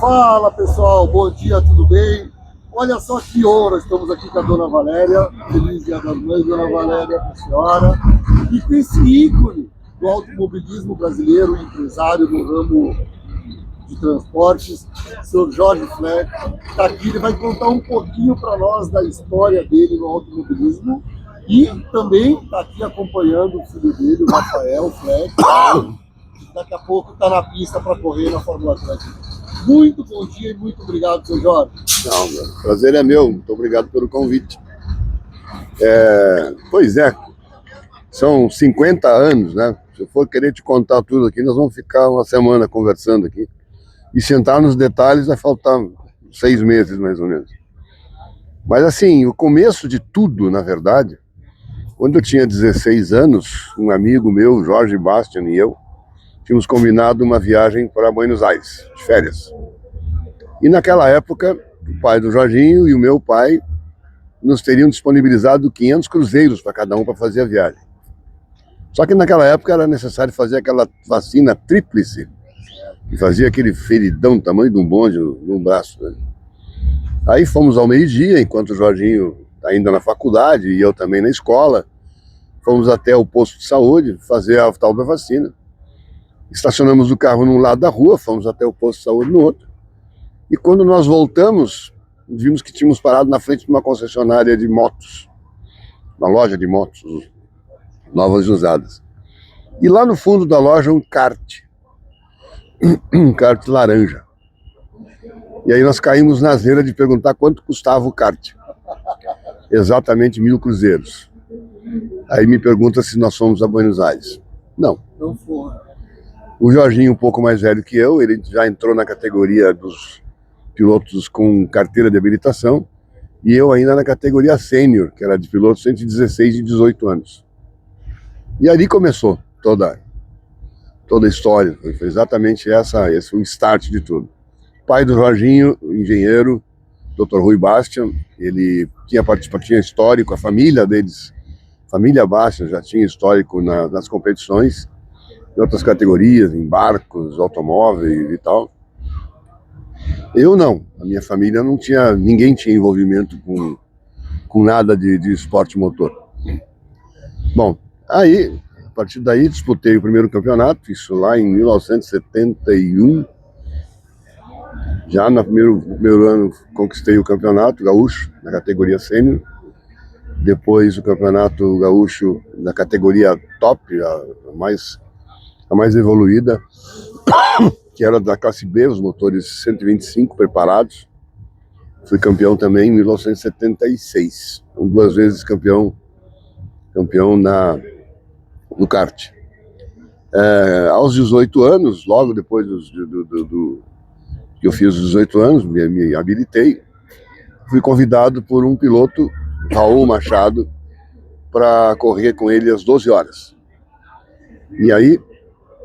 Fala pessoal, bom dia, tudo bem? Olha só que honra, estamos aqui com a Dona Valéria. Feliz Dia das Mães, Dona Valéria, para a senhora. E com esse ícone do automobilismo brasileiro, empresário no ramo de transportes, o senhor Jorge Fleck, está aqui. Ele vai contar um pouquinho para nós da história dele no automobilismo e também está aqui acompanhando o filho dele, o Rafael Fleck, que daqui a pouco está na pista para correr na Fórmula 3. Muito bom dia e muito obrigado, seu Jorge. Não, o prazer é meu, muito obrigado pelo convite. Pois é, são 50 anos, né? Se eu for querer te contar tudo aqui, nós vamos ficar uma semana conversando aqui. E sentar nos detalhes vai faltar 6 meses, mais ou menos. Mas assim, o começo de tudo, na verdade, quando eu tinha 16 anos, um amigo meu, Jorge Bastian, e eu, tínhamos combinado uma viagem para Buenos Aires, de férias. E naquela época, o pai do Jorginho e o meu pai nos teriam disponibilizado 500 cruzeiros para cada um para fazer a viagem. Só que naquela época era necessário fazer aquela vacina tríplice, que fazia aquele feridão, tamanho de um bonde no braço, né? Aí fomos ao meio-dia, enquanto o Jorginho ainda na faculdade e eu também na escola, fomos até o posto de saúde fazer a tal da vacina. Estacionamos o carro num lado da rua, fomos até o posto de saúde no outro. E quando nós voltamos, vimos que tínhamos parado na frente de uma concessionária de motos, uma loja de motos novas e usadas. E lá no fundo da loja um kart laranja. E aí nós caímos na asneira de perguntar quanto custava o kart. Exatamente 1.000 cruzeiros. Aí me pergunta se nós fomos a Buenos Aires. Não. Não foi. O Jorginho, um pouco mais velho que eu, ele já entrou na categoria dos pilotos com carteira de habilitação, e eu ainda na categoria sênior, que era de pilotos entre 16 e 18 anos. E ali começou toda a história, foi exatamente esse foi o start de tudo. Pai do Jorginho, engenheiro, Dr. Rui Bastian, ele tinha histórico, a família deles, família Bastian já tinha histórico nas competições, em outras categorias, em barcos, automóveis e tal. Eu não, a minha família não tinha, ninguém tinha envolvimento com nada de esporte motor. Bom, aí, a partir daí disputei o primeiro campeonato, isso lá em 1971. Já no primeiro ano conquistei o campeonato gaúcho, na categoria sênior. Depois o campeonato gaúcho na categoria top, a mais evoluída, que era da classe B, os motores 125 preparados. Fui campeão também em 1976, 2 vezes campeão no kart. Aos 18 anos, logo depois que eu fiz os 18 anos, me habilitei, fui convidado por um piloto, Raul Machado, para correr com ele às 12 horas. E aí,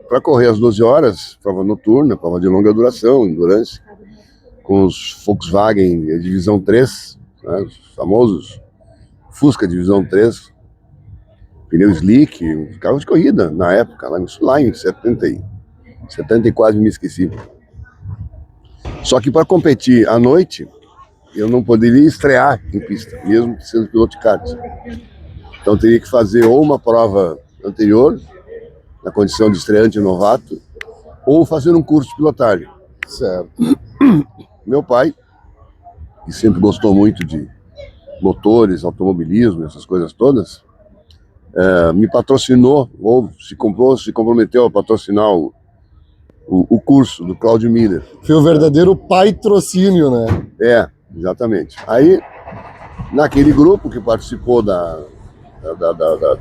para correr às 12 horas, prova noturna, prova de longa duração, endurance, com os Volkswagen Divisão 3, né, os famosos Fusca Divisão 3, pneu slick, carro de corrida na época, lá em 70 e quase me esqueci. Só que para competir à noite, eu não poderia estrear em pista, mesmo sendo piloto de kart. Então teria que fazer ou uma prova anterior, na condição de estreante novato, ou fazer um curso de pilotagem. Certo. Meu pai, que sempre gostou muito de motores, automobilismo, essas coisas todas, me patrocinou, ou se comprometeu a patrocinar o curso do Claudio Miller. Foi o verdadeiro patrocínio, né? Exatamente. Aí, naquele grupo que participou da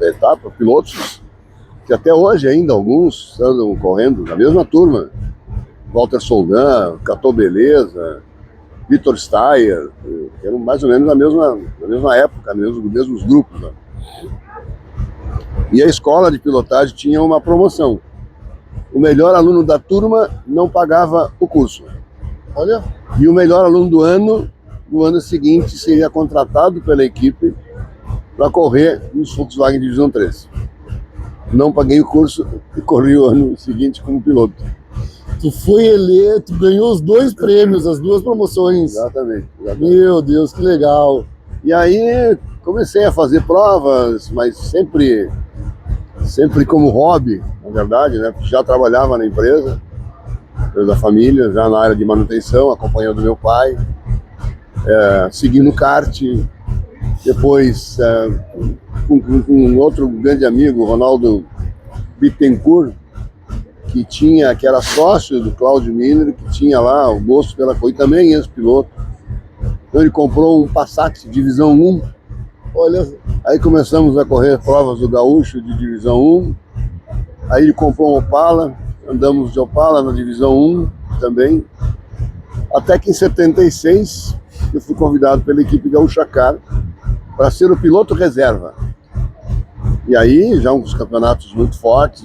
etapa, pilotos, que até hoje ainda alguns andam correndo na mesma turma, Walter Soldan, Cato Beleza, Vitor Steyer, que eram mais ou menos na mesma época, nos mesmos grupos. Né? E a escola de pilotagem tinha uma promoção. O melhor aluno da turma não pagava o curso. Olha. E o melhor aluno do ano, no ano seguinte, seria contratado pela equipe para correr nos Volkswagen Divisão 3. Não paguei o curso e corri o ano seguinte como piloto. Tu foi eleito, ganhou os 2 prêmios, as 2 promoções. Exatamente. Meu Deus, que legal. E aí comecei a fazer provas, mas sempre como hobby, na verdade, né? Já trabalhava na empresa da família, já na área de manutenção, acompanhando meu pai, seguindo kart. Depois, com um outro grande amigo, Ronaldo Bittencourt, que era sócio do Claudio Miner, que tinha lá o gosto pela corrida, também ex-piloto. Então ele comprou um Passat Divisão 1. Olha, aí começamos a correr provas do Gaúcho de Divisão 1. Aí ele comprou um Opala, andamos de Opala na Divisão 1 também. Até que em 76 eu fui convidado pela equipe Gaúcha Car para ser o piloto reserva. E aí já uns campeonatos muito fortes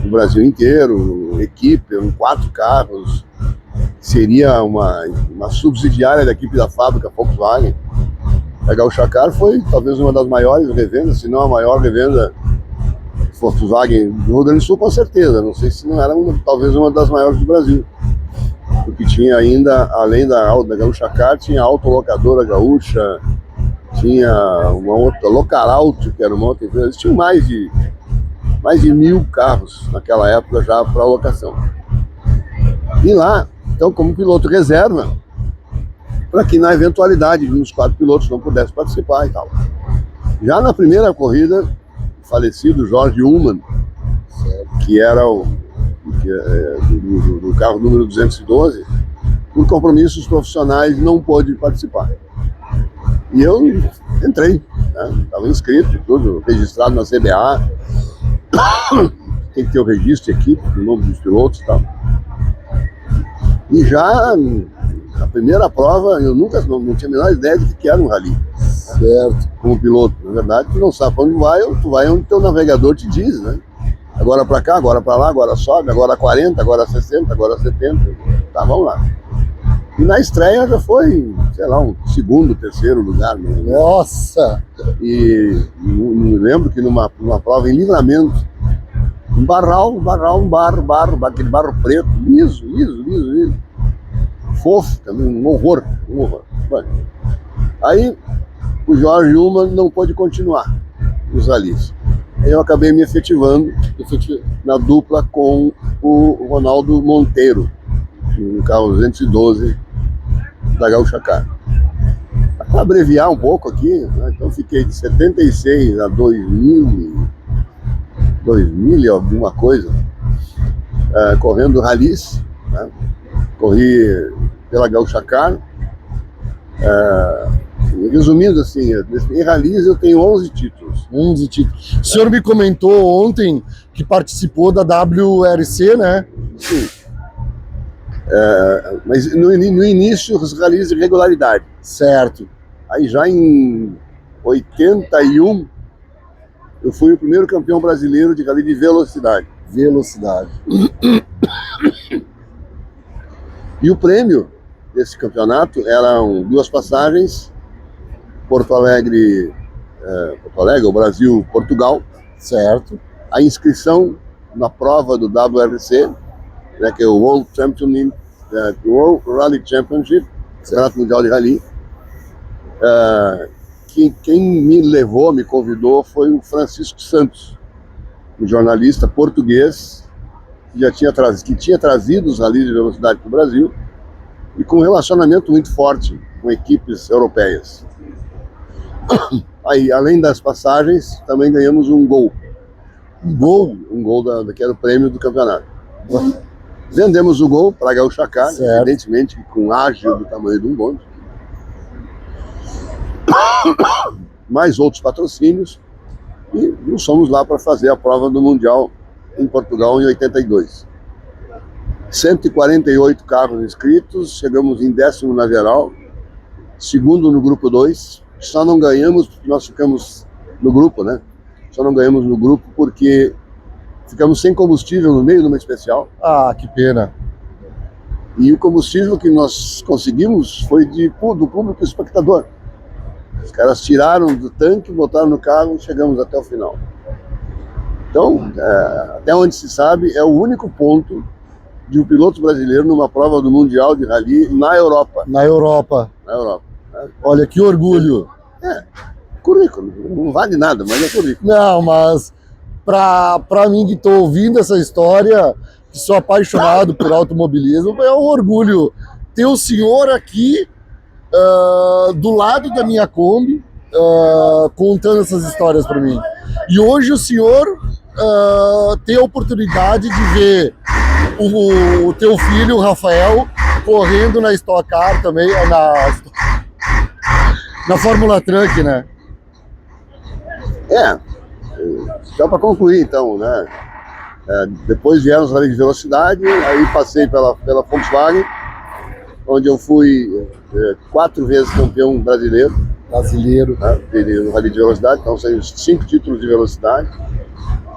no Brasil inteiro, equipe, 4 carros. Seria uma subsidiária da equipe da fábrica Volkswagen. A Gaúcha Car foi talvez uma das maiores revendas, se não a maior revenda Volkswagen do Rio Grande do Sul, com certeza. Não sei se não era talvez uma das maiores do Brasil. Porque tinha ainda, além da Gaúcha Car, tinha a Autolocadora Gaúcha, tinha uma outra, Locaralto, que era uma outra empresa. Tinha mais de 1.000 carros naquela época já para locação. E lá, então, como piloto reserva, para que na eventualidade de uns 4 pilotos não pudessem participar e tal. Já na primeira corrida, o falecido Jorge Ullmann, que era do carro número 212, por compromissos profissionais não pôde participar. E eu entrei, estava inscrito, tudo registrado na CBA, tem que ter o registro de equipe, o nome dos pilotos e tal. E já na primeira prova, eu nunca não tinha a menor ideia de que era um rally. Certo. Como piloto, na verdade, tu não sabe para onde vai, ou tu vai onde teu navegador te diz, né? Agora para cá, agora para lá, agora sobe, agora 40, agora 60, agora 70. Tá, vamos lá. E na estreia já foi, sei lá, um segundo, terceiro lugar. Né? Nossa! E me lembro que numa prova em Livramento, um barro, aquele barro preto, liso. Fofo também, um horror. Bom, aí o Jorge Ullmann não pôde continuar nos rallies. Aí eu acabei me efetivando na dupla com o Ronaldo Monteiro, no carro 212 da Gaúcha Car. Para abreviar um pouco aqui, né, então fiquei de 76 a 2000 e alguma coisa, correndo rallies, né? Corri pela Gaúcha Car. Resumindo assim, em rallies eu tenho 11 títulos. 11 títulos. O senhor me comentou ontem que participou da WRC, né? Sim. Mas no início os rallies de regularidade. Certo. Aí já em 81 eu fui o primeiro campeão brasileiro de rally de velocidade. E o prêmio desse campeonato eram 2 passagens, Porto Alegre, o Brasil, Portugal. Certo. A inscrição na prova do WRC, né, que é o World Rally Championship, Campeonato Mundial de Rally. Quem me convidou foi o Francisco Santos, um jornalista português que tinha trazido os rallies de velocidade para o Brasil e com um relacionamento muito forte com equipes europeias. Aí, além das passagens, também ganhamos um gol. Um gol que era o prêmio do campeonato. Vendemos o gol para a Gaúcha Car, evidentemente com ágil do tamanho de um bonde. Mais outros patrocínios. E nós fomos lá para fazer a prova do Mundial em Portugal em 82. 148 carros inscritos, chegamos em 10º na geral, segundo no grupo 2. Só não ganhamos porque nós ficamos no grupo, né? Só não ganhamos no grupo porque ficamos sem combustível no meio de uma especial. Ah, que pena. E o combustível que nós conseguimos foi do público espectador. Os caras tiraram do tanque, botaram no carro e chegamos até o final. Então, até onde se sabe, é o único ponto de um piloto brasileiro numa prova do Mundial de Rally na Europa. Na Europa. Na Europa. Olha que orgulho. Currículo. Não vale nada, mas é currículo. Não, mas para mim que estou ouvindo essa história, que sou apaixonado por automobilismo, é um orgulho ter o senhor aqui do lado da minha Kombi, contando essas histórias para mim. E hoje o senhor tem a oportunidade de ver o teu filho, o Rafael, correndo na Stock Car também, na Fórmula Truck, né? Só para concluir, então, né? Depois vieram os rally de velocidade, aí passei pela Volkswagen, onde eu fui 4 vezes campeão brasileiro. Né, no rally de velocidade, então saí 5 títulos de velocidade.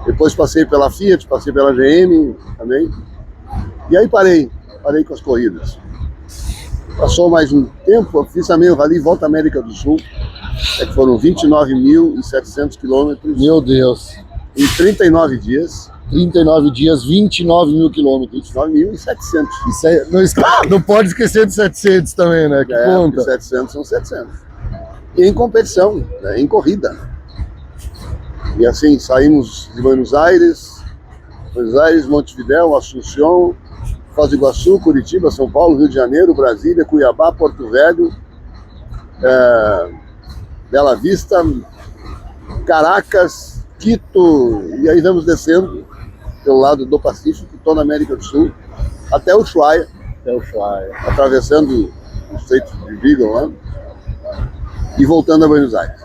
Depois passei pela Fiat, passei pela GM também. E aí parei com as corridas. Passou mais um tempo, eu fiz também o Rally Volta América do Sul, que foram 29.700 quilômetros. Meu Deus. Em 39 dias. 39 dias, 29 mil quilômetros. 29.700. Não pode esquecer de 700 também, né? Que conta. 700 são 700. E em competição, né? Em corrida. E assim, saímos de Buenos Aires, Montevidéu, Assunção, Foz do Iguaçu, Curitiba, São Paulo, Rio de Janeiro, Brasília, Cuiabá, Porto Velho, Bela Vista, Caracas, Quito, e aí vamos descendo pelo lado do Pacífico, estou na América do Sul, até Ushuaia, atravessando o Estreito de Beagle lá, e voltando a Buenos Aires.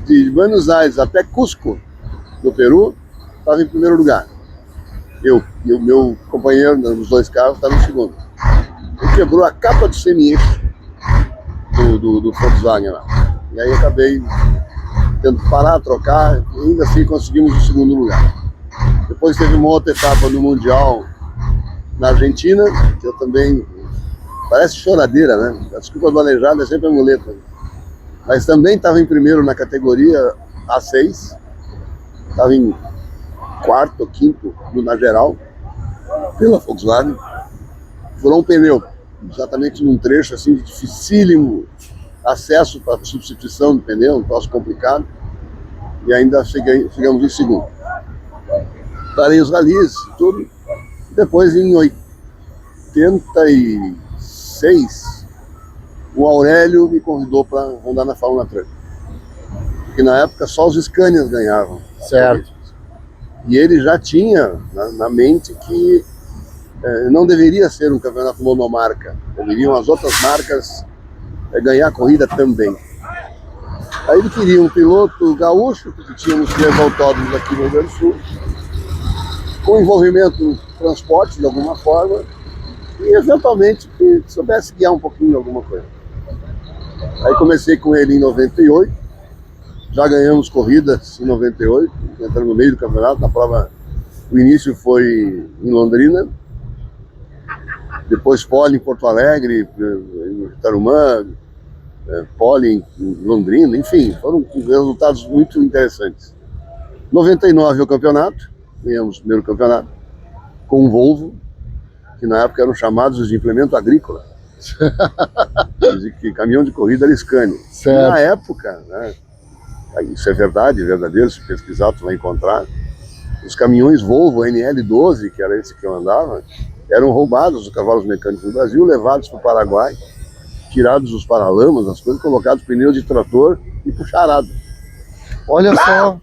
De Buenos Aires até Cusco, no Peru, estava em primeiro lugar. Eu e o meu companheiro nos 2 carros estava em segundo. Ele quebrou a capa do semi-eixo do Volkswagen lá. E aí acabei tendo que parar, trocar, e ainda assim conseguimos o segundo lugar. Depois teve uma outra etapa no Mundial na Argentina, que eu também... Parece choradeira, né? A desculpa do aleijado é sempre a muleta. Mas também estava em primeiro na categoria A6. Estava em quarto ou quinto na geral, pela Volkswagen. Furou um pneu, exatamente num trecho assim, dificílimo, acesso para substituição do pneu, um troço complicado. E ainda chegamos em segundo. Parei os ralis e tudo. Depois, em 86, o Aurélio me convidou para andar na Fórmula Truck. Porque na época só os Scanias ganhavam. Certo. E ele já tinha na mente que não deveria ser um campeonato monomarca. Deveriam as outras marcas ganhar a corrida também. Aí ele queria um piloto gaúcho, porque tínhamos 3 autódromos aqui no Rio Grande do Sul, com envolvimento no transporte de alguma forma, e eventualmente que soubesse guiar um pouquinho de alguma coisa. Aí comecei com ele em 98, já ganhamos corridas em 98, entrando no meio do campeonato, na prova, o início foi em Londrina, depois pole em Porto Alegre, em Tarumã, pole em Londrina, enfim, foram resultados muito interessantes. 99 o campeonato, ganhamos o primeiro campeonato, com um Volvo, que na época eram chamados de implemento agrícola. Que caminhão de corrida era Scania. Na época, né, isso é verdade, é verdadeiro, se pesquisar tu vai encontrar, os caminhões Volvo NL12, que era esse que eu andava, eram roubados dos cavalos mecânicos no Brasil, levados para o Paraguai, tirados os paralamas, as coisas, colocados pneus de trator e puxarado. Olha só.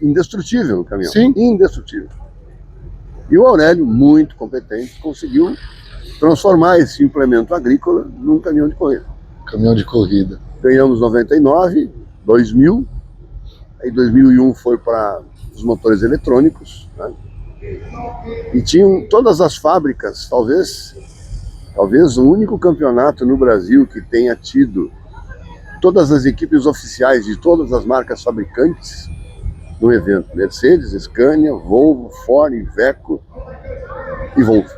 Indestrutível o caminhão. Sim. Indestrutível. E o Aurélio, muito competente, conseguiu transformar esse implemento agrícola num caminhão de corrida. Caminhão de corrida. Ganhamos 99, 2000, aí 2001 foi para os motores eletrônicos, né? E tinham todas as fábricas, talvez o único campeonato no Brasil que tenha tido todas as equipes oficiais de todas as marcas fabricantes no evento. Mercedes, Scania, Volvo, Ford, Iveco e Volvo.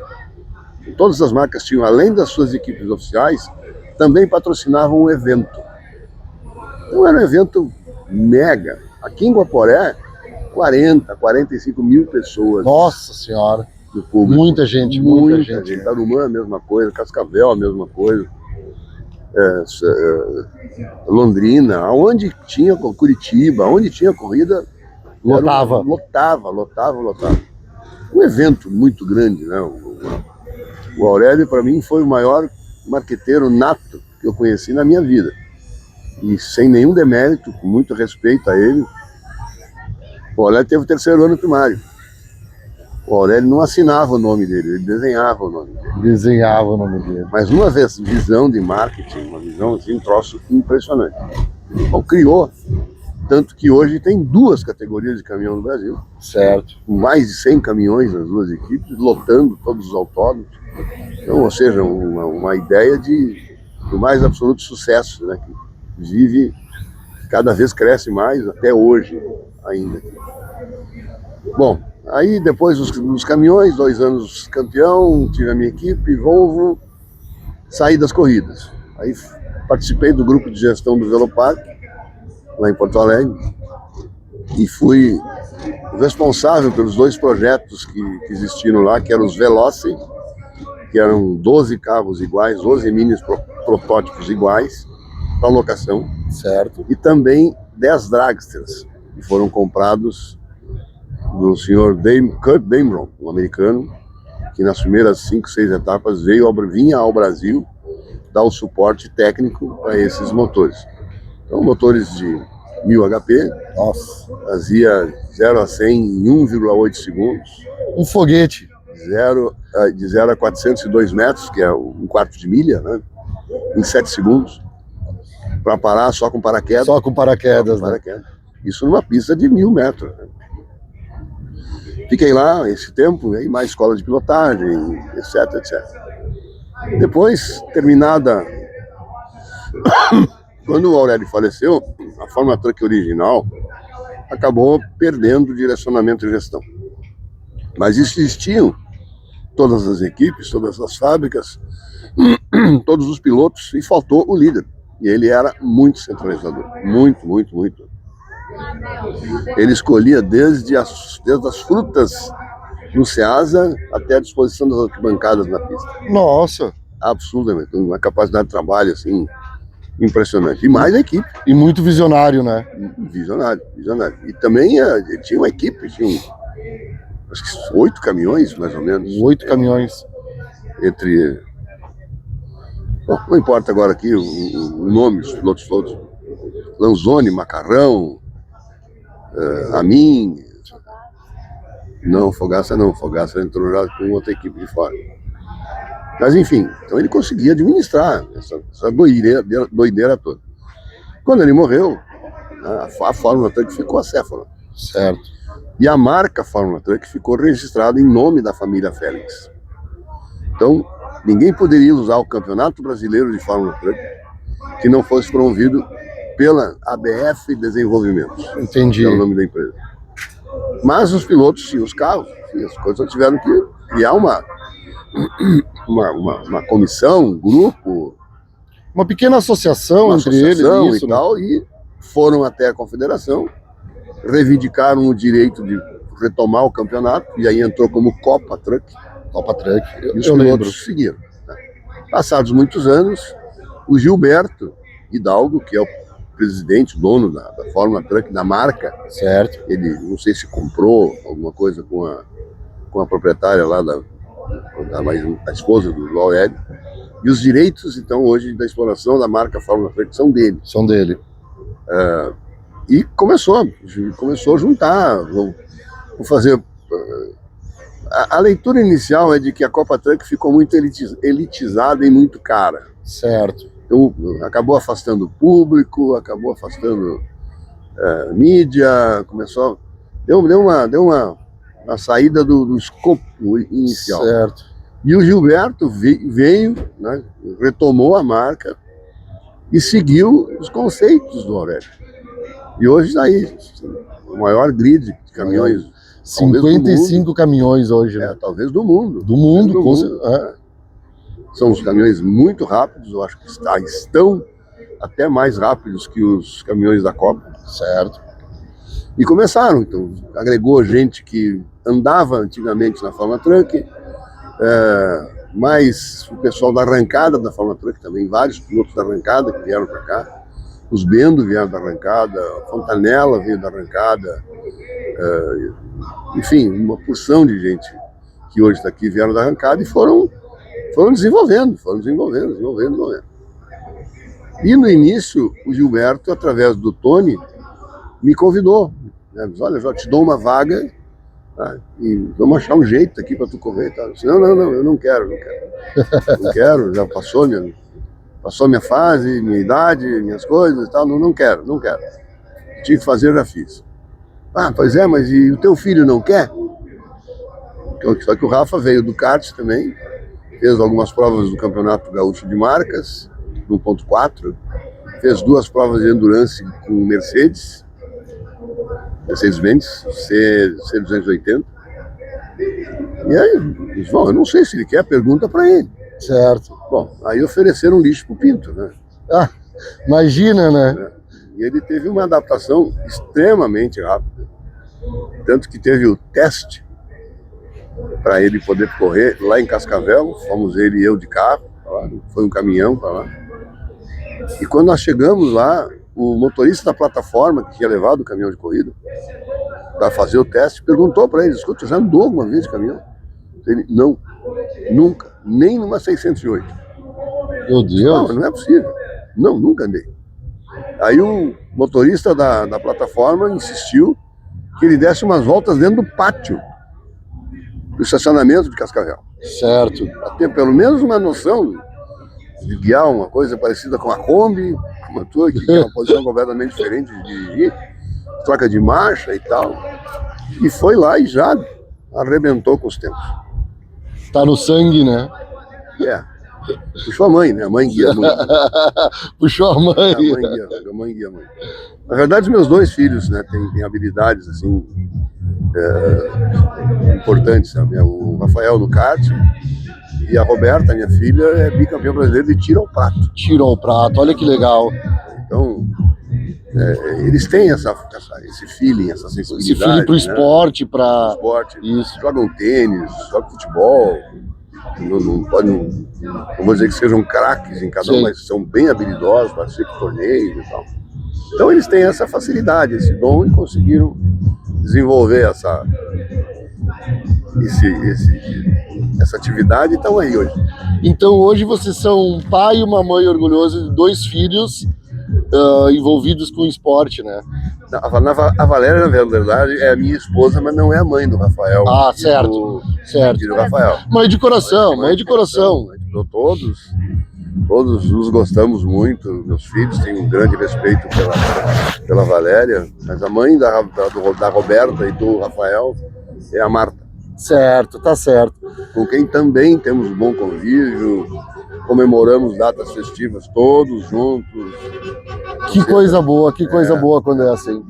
E todas as marcas tinham, além das suas equipes oficiais, também patrocinavam o evento. Então era um evento mega. Aqui em Guaporé, 40, 45 mil pessoas. Nossa Senhora! do público. Muita gente, muita gente. Tarumã, a mesma coisa, Cascavel, a mesma coisa. Londrina, aonde tinha Curitiba, aonde tinha corrida, Lotava. Lotava. Um evento muito grande, né? O Aurélio, para mim, foi o maior marqueteiro nato que eu conheci na minha vida. E sem nenhum demérito, com muito respeito a ele. O Aurélio teve o 3º ano primário. O Aurélio não assinava o nome dele, ele desenhava o nome dele. Desenhava o nome dele. Mas uma visão de marketing, uma visão assim, um troço impressionante. Então criou, tanto que hoje tem 2 categorias de caminhão no Brasil. Certo. Com mais de 100 caminhões nas 2 equipes, lotando todos os autódromos. Então, ou seja, uma ideia do mais absoluto sucesso, né? Que vive, cada vez cresce mais, até hoje ainda. Bom, aí depois dos caminhões, 2 anos campeão, tive a minha equipe, Volvo, saí das corridas. Aí participei do grupo de gestão do Velopark, lá em Porto Alegre, e fui responsável pelos 2 projetos que existiram lá, que eram os Veloci, que eram 12 carros iguais, 12 mini protótipos iguais, para locação. Certo. E também 10 dragsters, que foram comprados do senhor Kurt Damron, um americano, que nas primeiras 5, 6 etapas vinha ao Brasil dar o suporte técnico para esses motores. Então, motores de 1000 HP, Nossa. fazia 0 a 100 em 1,8 segundos. Um foguete. De 0 a 402 metros, que é 1/4 de milha, né? Em 7 segundos. Para parar só com paraquedas. Só com paraquedas, né? Isso numa pista de 1000 metros. Né? Fiquei lá esse tempo, aí mais escola de pilotagem, etc. Depois, terminada... Quando o Aurélio faleceu, a Fórmula Truck original acabou perdendo o direcionamento e gestão. Mas existiam todas as equipes, todas as fábricas, todos os pilotos, e faltou o líder. E ele era muito centralizador, muito. Ele escolhia desde as frutas no Ceasa até a disposição das arquibancadas na pista. Nossa. Absolutamente, uma capacidade de trabalho assim impressionante. E mais a equipe. E muito visionário, né? Visionário. E também tinha uma equipe, acho que 8 caminhões, mais ou menos. 8 caminhões. Bom, não importa agora aqui o nome dos pilotos todos. Lanzoni, Macarrão, Amin. Não, Fogaça entrou já com outra equipe de fora. Mas enfim, então ele conseguia administrar essa doideira toda. Quando ele morreu, a Fórmula Truck ficou acéfala. Certo. E a marca Fórmula Truck ficou registrada em nome da família Félix. Então, ninguém poderia usar o Campeonato Brasileiro de Fórmula Truck que não fosse promovido pela ABF Desenvolvimento. Entendi. Que é o nome da empresa. Mas os pilotos tinham os carros, e as coisas tiveram que criar uma comissão, um grupo, uma pequena associação entre eles e tal, e foram até a confederação, reivindicaram o direito de retomar o campeonato, e aí entrou como Copa Truck. E os pilotos seguiram. Né? Passados muitos anos, o Gilberto Hidalgo, que é o presidente, dono da Fórmula Truck, da marca, certo? Ele, não sei se comprou alguma coisa com a proprietária lá da esposa do Aurélio, e os direitos, então, hoje, da exploração da marca Fórmula Truck são dele. E começou a juntar, vou fazer... A leitura inicial é de que a Copa Truck ficou muito elitizada e muito cara. Certo. Então, acabou afastando o público, acabou afastando mídia, começou... Deu uma saída do escopo inicial. Certo. E o Gilberto veio, né, retomou a marca e seguiu os conceitos do Aurélio. E hoje está aí, o maior grid de caminhões. 55 caminhões hoje, né? Talvez do mundo. Do mundo. São os caminhões muito rápidos, eu acho que estão até mais rápidos que os caminhões da Copa. Certo. E começaram, então, agregou gente que andava antigamente na Fórmula Truck, mas o pessoal da arrancada da Fórmula Truck também, vários pilotos da arrancada que vieram para cá, os Bendo vieram da arrancada, a Fontanella veio da arrancada, enfim, uma porção de gente que hoje está aqui vieram da arrancada e foram desenvolvendo. E no início, o Gilberto, através do Tony, me convidou, né? Diz, olha, já te dou uma vaga, tá? E vamos achar um jeito aqui para tu correr. Tá? Eu disse, não, eu não quero. Não quero, já passou minha fase, minha idade, minhas coisas e tal, não quero. Tinha que fazer, já fiz. Ah, pois é, mas e o teu filho não quer? Só que o Rafa veio do kart também, fez algumas provas do Campeonato Gaúcho de Marcas, no 1.4, fez 2 provas de endurance com Mercedes-Benz, C280. E aí, bom, eu não sei se ele quer, pergunta para ele. Certo. Bom, aí ofereceram lixo pro Pinto, né? Ah, imagina, né? E ele teve uma adaptação extremamente rápida. Tanto que teve o teste para ele poder correr lá em Cascavel. Fomos ele e eu de carro, foi um caminhão para lá. E quando nós chegamos lá, o motorista da plataforma que tinha levado o caminhão de corrida para fazer o teste perguntou para ele: escuta, já andou alguma vez de caminhão? Ele: não, nunca, nem numa 608. Meu Deus! Não é possível. Não, nunca andei. Aí o motorista da plataforma insistiu que ele desse umas voltas dentro do pátio do estacionamento de Cascavel. Certo. Para ter pelo menos uma noção de guiar uma coisa parecida com a Kombi, uma tua que tem uma posição completamente diferente de dirigir, troca de marcha e tal. E foi lá e já arrebentou com os tempos. Tá no sangue, né? Puxou a mãe, né? A mãe guia muito. Puxou a mãe. A mãe guia muito. Na verdade, os meus 2 filhos, né, têm habilidades assim importantes. Sabe? O Rafael no kart e a Roberta, minha filha, é bicampeã brasileira de tiro ao prato. Tiro ao prato, olha que legal. Então, eles têm esse feeling, essa sensibilidade. Esse feeling pro esporte, para isso. Jogam tênis, jogam futebol. Não vou dizer que sejam craques em cada um, mas são bem habilidosos, participam de torneios e tal. Então eles têm essa facilidade, esse dom, e conseguiram desenvolver essa atividade e estão aí hoje. Então hoje vocês são um pai e uma mãe orgulhosos de 2 filhos envolvidos com o esporte, né? A Valéria, na verdade, é a minha esposa, mas não é a mãe do Rafael. Ah, certo. Do Rafael. Mãe de coração, mãe de coração. Todos nos gostamos muito, meus filhos têm um grande respeito pela Valéria, mas a mãe da Roberta e do Rafael é a Marta. Certo, tá certo. Com quem também temos um bom convívio, comemoramos datas festivas todos juntos. Que coisa boa quando é assim.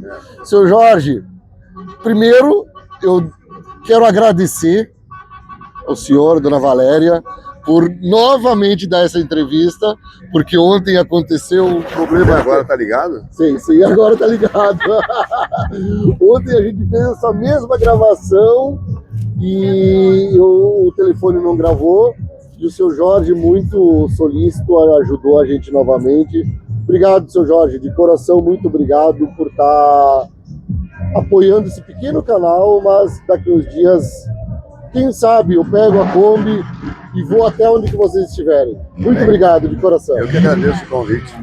Seu Jorge, primeiro eu quero agradecer ao senhor, dona Valéria, por novamente dar essa entrevista, porque ontem aconteceu um problema... Agora tá ligado? Sim, agora tá ligado. Ontem a gente fez essa mesma gravação e o telefone não gravou, e o seu Jorge, muito solícito, ajudou a gente novamente. Obrigado, seu Jorge, de coração, muito obrigado por estar apoiando esse pequeno canal, mas daqui uns dias, quem sabe, eu pego a Kombi e vou até onde que vocês estiverem. Muito obrigado, de coração. Eu que agradeço o convite.